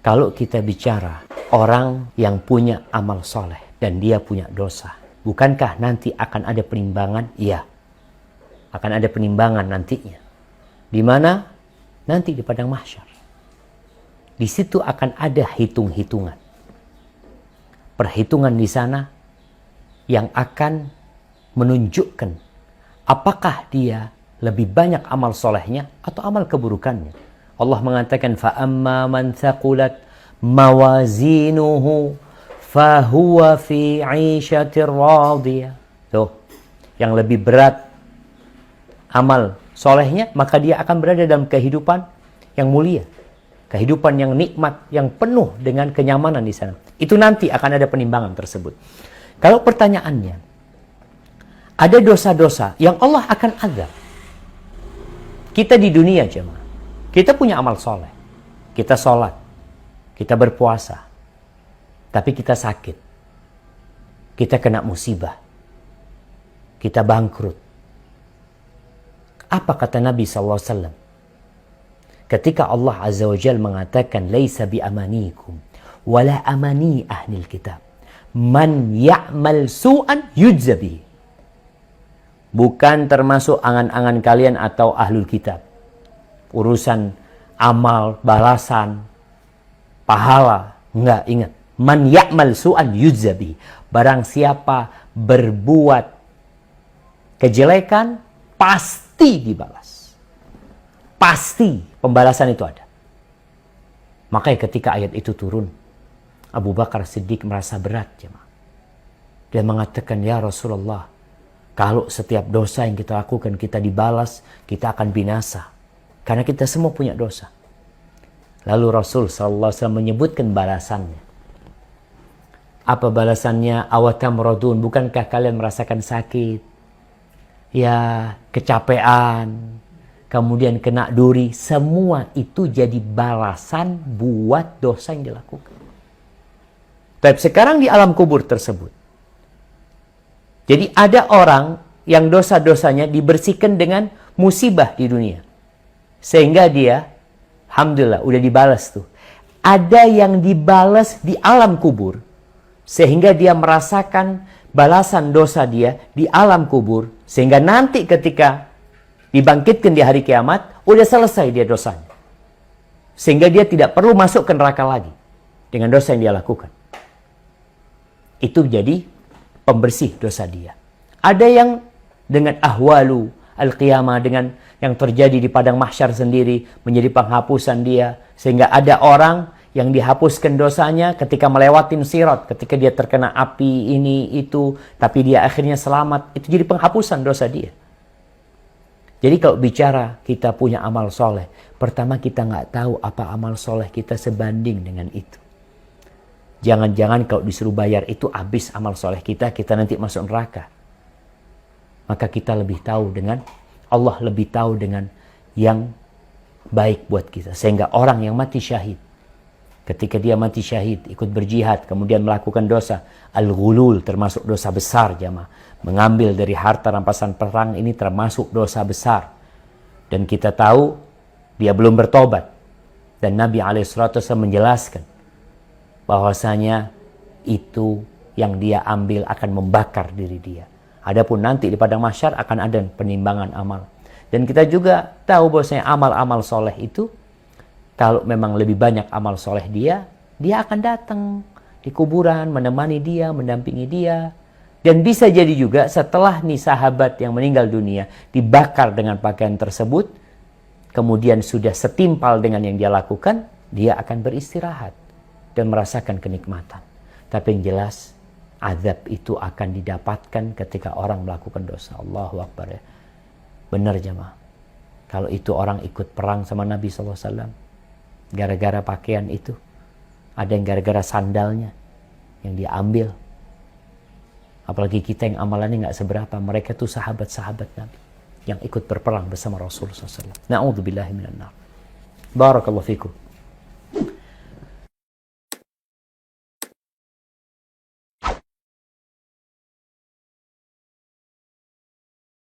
Kalau kita bicara orang yang punya amal soleh dan dia punya dosa, bukankah nanti akan ada penimbangan? Iya, akan ada penimbangan nantinya. Di mana? Nanti di padang mahsyar. Di situ akan ada hitung-hitungan. Perhitungan di sana yang akan menunjukkan apakah dia lebih banyak amal solehnya atau amal keburukannya. Allah mengatakan, فَأَمَّا مَنْ ثَقُلَتْ مَوَازِينُهُ فَهُوَ فِي عِيشَةٍ رَاضِيَةٍ. Tuh, yang lebih berat amal solehnya, maka dia akan berada dalam kehidupan yang mulia. Kehidupan yang nikmat, yang penuh dengan kenyamanan di sana. Itu nanti akan ada penimbangan tersebut. Kalau pertanyaannya, ada dosa-dosa yang Allah akan azab. Kita di dunia, jemaah, kita punya amal soleh. Kita sholat, kita berpuasa. Tapi kita sakit. Kita kena musibah. Kita bangkrut. Apa kata Nabi SAW? Ketika Allah Azza wa Jal mengatakan, Laisa bi amanikum, wala amani ahlil kitab. Man ya'mal su'an yujzabi. Bukan termasuk angan-angan kalian atau ahlul kitab. Urusan amal, balasan, pahala. Enggak, ingat. Man ya'mal su'an yujzabi. Barang siapa berbuat kejelekan, pasti dibalas. Pasti pembalasan itu ada. Makanya ketika ayat itu turun, Abu Bakar Siddiq merasa berat, jemaah. Dia mengatakan, ya Rasulullah, kalau setiap dosa yang kita lakukan kita dibalas, kita akan binasa. Karena kita semua punya dosa. Lalu Rasul SAW menyebutkan balasannya. Apa balasannya? Awatamradun, bukankah kalian merasakan sakit? Ya, kecapean, kemudian kena duri, semua itu jadi balasan buat dosa yang dilakukan. Tapi sekarang di alam kubur tersebut, jadi ada orang yang dosa-dosanya dibersihkan dengan musibah di dunia. Sehingga dia, alhamdulillah, udah dibalas tuh. Ada yang dibalas di alam kubur, sehingga dia merasakan balasan dosa dia di alam kubur, sehingga nanti ketika dibangkitkan di hari kiamat, udah selesai dia dosanya. Sehingga dia tidak perlu masuk ke neraka lagi dengan dosa yang dia lakukan. Itu jadi pembersih dosa dia. Ada yang dengan ahwalu al-qiyamah, dengan yang terjadi di padang mahsyar sendiri, menjadi penghapusan dia. Sehingga ada orang yang dihapuskan dosanya ketika melewatin sirat, ketika dia terkena api ini, itu, tapi dia akhirnya selamat. Itu jadi penghapusan dosa dia. Jadi kalau bicara kita punya amal soleh, pertama kita nggak tahu apa amal soleh kita sebanding dengan itu. Jangan-jangan kalau disuruh bayar itu habis amal soleh kita nanti masuk neraka. Maka kita lebih tahu dengan, Allah lebih tahu dengan yang baik buat kita. Sehingga orang yang mati syahid, ketika dia mati syahid, ikut berjihad, kemudian melakukan dosa, al-ghulul termasuk dosa besar, jamaah. Mengambil dari harta rampasan perang ini termasuk dosa besar. Dan kita tahu dia belum bertobat. Dan Nabi SAW menjelaskan bahwasanya itu yang dia ambil akan membakar diri dia. Adapun nanti di padang mahsyar akan ada penimbangan amal. Dan kita juga tahu bahwasanya amal-amal soleh itu, kalau memang lebih banyak amal soleh dia akan datang di kuburan, menemani dia, mendampingi dia. Dan bisa jadi juga setelah nih sahabat yang meninggal dunia dibakar dengan pakaian tersebut, kemudian sudah setimpal dengan yang dia lakukan, dia akan beristirahat dan merasakan kenikmatan. Tapi yang jelas, azab itu akan didapatkan ketika orang melakukan dosa. Allahu Akbar, ya. Benar, jemaah. Kalau itu orang ikut perang sama Nabi SAW, gara-gara pakaian itu, ada yang gara-gara sandalnya yang dia ambil. Apalagi kita yang amalannya nggak seberapa. Mereka tuh sahabat-sahabat Nabi yang ikut berperang bersama Rasulullah SAW. Na'udzubillahi minan nar. Barakallahu fikum.